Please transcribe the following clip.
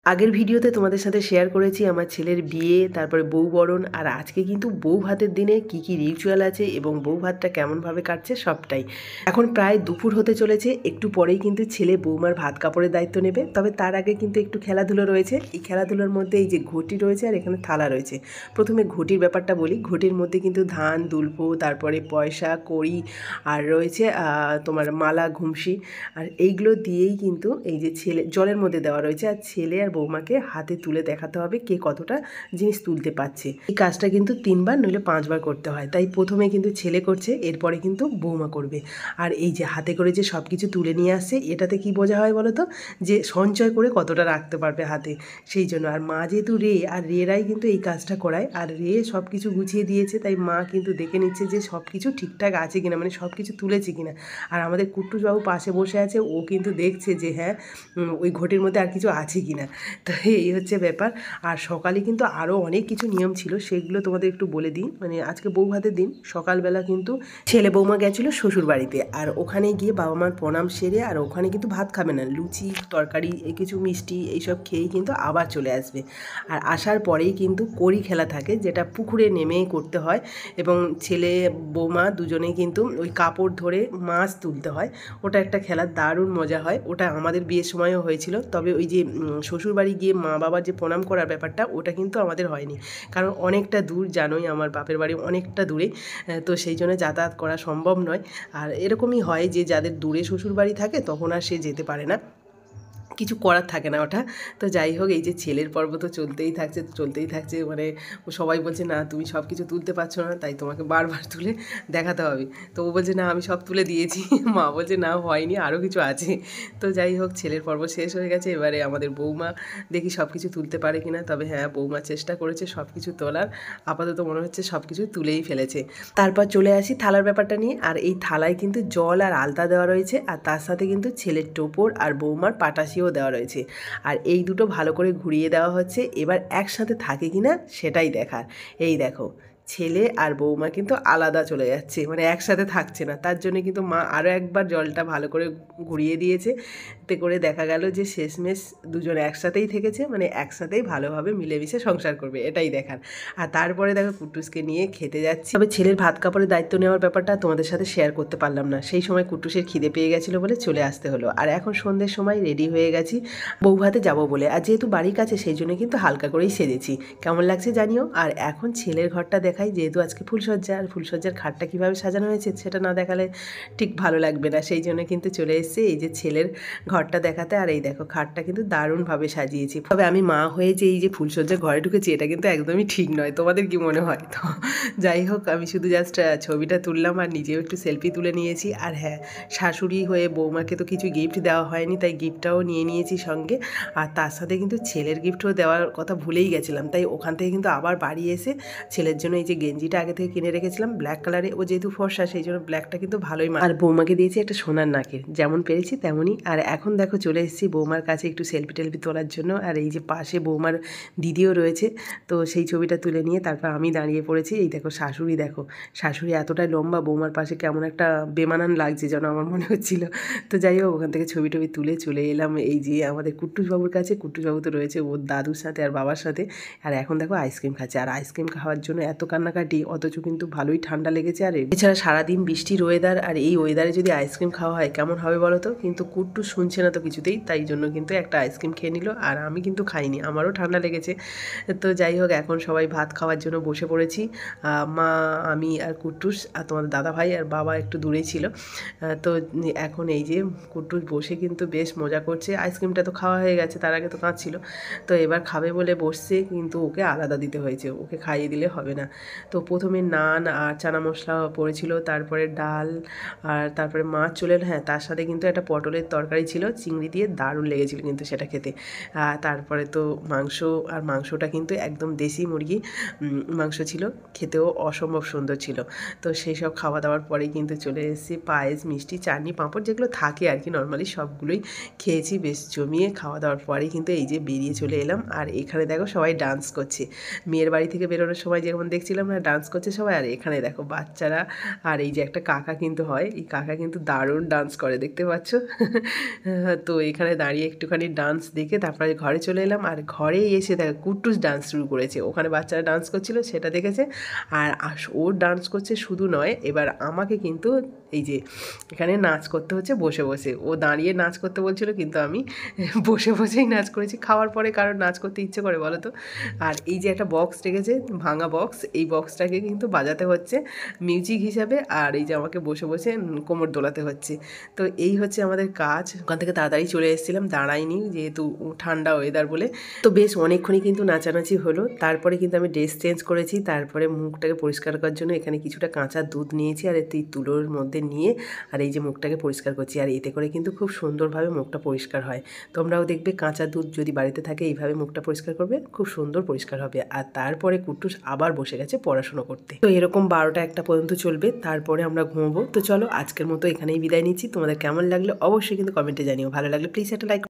আগের ভিডিওতে তোমাদের সাথে শেয়ার করেছি আমার ছেলের বিয়ে, তারপরে বউ বরণ, আর আজকে কিন্তু বউ ভাতের দিনে কি কি রিচুয়াল আছে এবং বউ ভাতটা কেমনভাবে কাটছে সবটাই। এখন প্রায় দুপুর হতে চলেছে, একটু পরেই কিন্তু ছেলে বৌমার ভাত কাপড়ের দায়িত্ব নেবে। তবে তার আগে কিন্তু একটু খেলাধুলো রয়েছে। এই খেলাধুলোর মধ্যে এই যে ঘটি রয়েছে আর এখানে থালা রয়েছে। প্রথমে ঘটির ব্যাপারটা বলি। ঘটির মধ্যে কিন্তু ধান, দুলপো, তারপরে পয়সা কড়ি, আর রয়েছে তোমার মালা, ঘুমসি, আর এইগুলো দিয়েই কিন্তু এই যে ছেলে জলের মধ্যে দেওয়া রয়েছে, আর ছেলে আর বৌমাকে হাতে তুলে দেখাতে হবে কে কতটা জিনিস তুলতে পারছে। এই কাজটা কিন্তু 3বার নইলে 5বার করতে হয়। তাই প্রথমে কিন্তু ছেলে করছে, এরপরে কিন্তু বৌমা করবে। আর এই যে হাতে করে যে সব কিছু তুলে নিয়ে আসছে, এটাতে কি বোঝা হয় বলো তো, যে সঞ্চয় করে কতটা রাখতে পারবে হাতে, সেই জন্য। আর মা যেহেতু আর রেরাই কিন্তু এই কাজটা করায়, আর সব কিছু গুছিয়ে দিয়েছে, তাই মা কিন্তু দেখে নিচ্ছে যে সব কিছু ঠিকঠাক আছে কিনা, মানে সব কিছু তুলেছে কিনা। আর আমাদের কুট্টুসবাবু পাশে বসে আছে, ও কিন্তু দেখছে যে হ্যাঁ ওই ঘটির মধ্যে আর কিছু আছে কিনা। তো এই হচ্ছে ব্যাপার। আর সকালে কিন্তু আরও অনেক কিছু নিয়ম ছিল, সেগুলো তোমাদের একটু বলে দিই। মানে আজকে বউ ভাতের দিন, সকালবেলা কিন্তু ছেলে বৌমা গেছিলো শ্বশুর বাড়িতে, আর ওখানে গিয়ে বাবা মার প্রণাম সেরে, আর ওখানে কিন্তু ভাত খাবে না, লুচি তরকারি এই কিছু মিষ্টি এইসব খেয়েই কিন্তু আবার চলে আসবে। আর আসার পরেই কিন্তু কড়ি খেলা থাকে, যেটা পুকুরে নেমেই করতে হয়, এবং ছেলে বৌমা দুজনেই কিন্তু ওই কাপড় ধরে মাছ তুলতে হয়। ওটা একটা খেলা, দারুণ মজা হয়। ওটা আমাদের বিয়ের সময়ও হয়েছিল, তবে ওই যে শ্বশুরবাড়ি গিয়ে মা বাবার যে প্রণাম করার ব্যাপারটা, ওটা কিন্তু আমাদের হয়নি, কারণ অনেকটা দূর, জানোই আমার বাপের বাড়ি অনেকটা দূরে, তো সেই জন্য যাতায়াত করা সম্ভব নয়। আর এরকমই হয় যে যাদের দূরে শ্বশুরবাড়ি থাকে তখন আর সে যেতে পারে না, কিছু করার থাকে না ওটা। তো যাই হোক, এই যে ছেলের পর্ব তো চলতেই থাকছে, মানে সবাই বলছে না তুমি সব কিছু তুলতে পারছো না, তাই তোমাকে বারবার তুলে দেখাতে হবে। তো ও বলছে না আমি সব তুলে দিয়েছি। মা বলছে না হয়নি, আরও কিছু আছে। তো যাই হোক, ছেলের পর্ব শেষ হয়ে গেছে, এবারে আমাদের বৌমা দেখি সব কিছু তুলতে পারে কিনা। তবে হ্যাঁ, বৌমা চেষ্টা করেছে সব কিছু তোলার, আপাতত মনে হচ্ছে সব কিছু তুলেই ফেলেছে। তারপর চলে আসি থালার ব্যাপারটা নিয়ে। আর এই থালায় কিন্তু জল আর আলতা দেওয়া রয়েছে, আর তার সাথে কিন্তু ছেলের টোপর আর বৌমার পাটাশিও দেওয়া রয়েছে। আর এই দুটো ভালো করে ঘুরিয়ে দেওয়া হচ্ছে, এবার একসাথে থাকে কিনা সেটাই দেখার। এই দেখো, ছেলে আর বৌমা কিন্তু আলাদা চলে যাচ্ছে, মানে একসাথে থাকছে না। তার জন্য কিন্তু মা আরও একবার জলটা ভালো করে ঘুরিয়ে দিয়েছে, এতে করে দেখা গেল যে শেষমেশ দুজন একসাথেই থেকেছে, মানে একসাথেই ভালোভাবে মিলেমিশে সংসার করবে, এটাই দেখার। আর তারপরে দেখো কুট্টুসকে নিয়ে খেতে যাচ্ছি। তবে ছেলের ভাত কাপড়ের দায়িত্ব নেওয়ার ব্যাপারটা তোমাদের সাথে শেয়ার করতে পারলাম না, সেই সময় কুট্টুসের খিদে পেয়ে গেছিলো বলে চলে আসতে হলো। আর এখন সন্ধ্যের সময় রেডি হয়ে গেছি বউ ভাতে যাবো বলে, আর যেহেতু বাড়ির কাছে সেই জন্য কিন্তু হালকা করেই সেজেছি। কেমন লাগছে জানিও। আর এখন ছেলের ঘরটা দেখাই, যেহেতু আজকে ফুলসজ্জা, আর ফুলসজ্জার খাটটা কীভাবে সাজানো হয়েছে সেটা না দেখালে ঠিক ভালো লাগবে না, সেই জন্য কিন্তু চলে এসেছে এই যে ছেলের ঘরটা দেখাতে। আর এই দেখো, খাটটা কিন্তু দারুণভাবে সাজিয়েছি। তবে আমি মা হয়ে যে এই যে ফুলসজ্জার ঘরে ঢুকেছি, এটা কিন্তু একদমই ঠিক নয়, তোমাদের কি মনে হয়? তো যাই হোক, আমি শুধু জাস্ট ছবিটা তুললাম আর নিজেও একটু সেলফি তুলে নিয়েছি। আর হ্যাঁ, শাশুড়ি হয়ে বৌমাকে তো কিছু গিফট দেওয়া হয়নি, তাই গিফটটাও নিয়ে নিয়েছি সঙ্গে। আর তার সাথে কিন্তু ছেলের গিফটও দেওয়ার কথা ভুলেই গেছিলাম, তাই ওখান থেকে কিন্তু আবার বাড়ি এসে ছেলের জন্য এই যে গেঞ্জিটা আগে থেকে কিনে রেখেছিলাম ব্ল্যাক কালারে, ও যেহেতু ফর্সা সেই জন্য ব্ল্যাকটা কিন্তু ভালোই। আর বৌমাকে দিয়েছি একটা সোনার নাকের, যেমন পেরেছি তেমনই। আর এখন দেখো চলে এসেছি বৌমার কাছে একটু সেলফি টেলফি তোলার জন্য। আর এই যে পাশে বৌমার দিদিও রয়েছে, তো সেই ছবিটা তুলে নিয়ে তারপর আমি দাঁড়িয়ে পড়েছি। এই দেখো শাশুড়ি, দেখো শাশুড়ি এতটাই লম্বা, বৌমার পাশে কেমন একটা বেমানান লাগছে যেন আমার মনে হচ্ছিল। তো যাই হোক, ওখান থেকে ছবি টবি তুলে চলে এলাম এই যে আমাদের কুট্টুসবাবুর কাছে। কুট্টুসবাবু তো রয়েছে ওর দাদুর সাথে আর বাবার সাথে। আর এখন দেখো আইসক্রিম খাচ্ছে, আর আইসক্রিম খাওয়ার জন্য এত কান্নাকাটি, অথচ কিন্তু ভালোই ঠান্ডা লেগেছে। আর এছাড়া সারাদিন বৃষ্টির ওয়েদার, আর এই ওয়েদারে যদি আইসক্রিম খাওয়া হয় কেমন হবে বলো তো। কিন্তু কুট্টু শুনছে না তো কিছুতেই, তাই জন্য কিন্তু একটা আইসক্রিম খেয়ে নিল, আর আমি কিন্তু খাইনি, আমারও ঠান্ডা লেগেছে। তো যাই হোক, এখন সবাই ভাত খাওয়ার জন্য বসে পড়েছি। মা, আমি আর কুট্টুস, আর তোমাদের দাদা ভাই আর বাবা একটু দূরেই ছিল। তো এখন এই যে কুট্টুস বসে কিন্তু বেশ মজা করছে। আইসক্রিমটা তো খাওয়া হয়ে গেছে, তার আগে তো কাঁদছিল, তো এবার খাবে বলে বসছে, কিন্তু ওকে আলাদা দিতে হয়েছে, ওকে খাইয়ে দিলে হবে না। তো প্রথমে নান আর চানা মশলা পড়েছিল, তারপরে ডাল, আর তারপরে মাছ চলে এলো। হ্যাঁ, তার সাথে কিন্তু একটা পটলের তরকারি ছিল চিংড়ি দিয়ে, দারুণ লেগেছিল কিন্তু সেটা খেতে। তারপরে তো মাংস, আর মাংসটা কিন্তু একদম দেশি মুরগি মাংস ছিল, খেতেও অসম্ভব সুন্দর ছিল। তো সেই সব খাওয়া দাওয়ার পরেই কিন্তু চলে এসেছি পায়েস, মিষ্টি, চাটনি, পাঁপড় যেগুলো থাকে আর কি নর্মালি, সবগুলোই খেয়েছি বেশ জমিয়ে। খাওয়া দাওয়ার পরেই কিন্তু এই যে বেরিয়ে চলে এলাম। আর এখানে দেখো সবাই ডান্স করছে, মেয়ের বাড়ি থেকে বেরোনোর সময় যেমন দেখছিলাম না ডান্স করছে সবাই, আর এখানে দেখো বাচ্চারা। আর এই যে একটা কাকা কিন্তু হয়, এই কাকা কিন্তু দারুণ ডান্স করে, দেখতে পাচ্ছ। তো এখানে দাঁড়িয়ে একটুখানি ডান্স দেখে তারপরে ঘরে চলে এলাম। আর ঘরে এসে দেখো কুট্টুস ডান্স শুরু করেছে, ওখানে বাচ্চারা ডান্স করছিল সেটা দেখেছে। আর ও ডান্স করছে শুধু নয়, এবার আমাকে কিন্তু এই যে এখানে নাচ করতে হচ্ছে বসে বসে। ও দাঁড়িয়ে নাচ করতে বলছিল, কিন্তু আমি বসে বসেই নাচ করেছি। খাওয়ার পরে কারোর নাচ করতে ইচ্ছে করে বলো তো? আর এই যে একটা বক্স রেখেছে, ভাঙা বক্স, এই বক্সটাকে কিন্তু বাজাতে হচ্ছে মিউজিক হিসাবে। আর এই যে আমাকে বসে বসে কোমর দোলাতে হচ্ছে। তো এই হচ্ছে আমাদের কাজ। ওখান থেকে তাড়াতাড়ি চলে এসেছিলাম, দাঁড়াইনি যেহেতু ঠান্ডা ওয়েদার বলে। তো বেশ অনেকক্ষণই কিন্তু নাচানাচি হলো। তারপরে কিন্তু আমি ড্রেস চেঞ্জ করেছি, তারপরে মুখটাকে পরিষ্কার করার জন্য এখানে কিছুটা কাঁচা দুধ নিয়েছি আর এই তুলোর মধ্যে নিয়ে আর এই যে মুখটাকে পরিষ্কার করছি। আর এতে করে কিন্তু খুব সুন্দরভাবে মুখটা পরিষ্কার হয়। তোমরাও দেখবে কাঁচা দুধ যদি বাড়িতে থাকে এইভাবে মুখটা পরিষ্কার করবে, খুব সুন্দর পরিষ্কার হবে। আর তারপরে কুট্টুস আবার বসে গেছে পড়াশুনো করতে। তো এরকম 12টা-1টা পর্যন্ত চলবে, তারপরে আমরা ঘুমবো। তো চলো আজকের মতো এখানেই বিদায় নিচ্ছি। তোমাদের কেমন লাগলো অবশ্যই কিন্তু কমেন্টে জানিও। ভালো লাগলে প্লিজ একটা লাইক।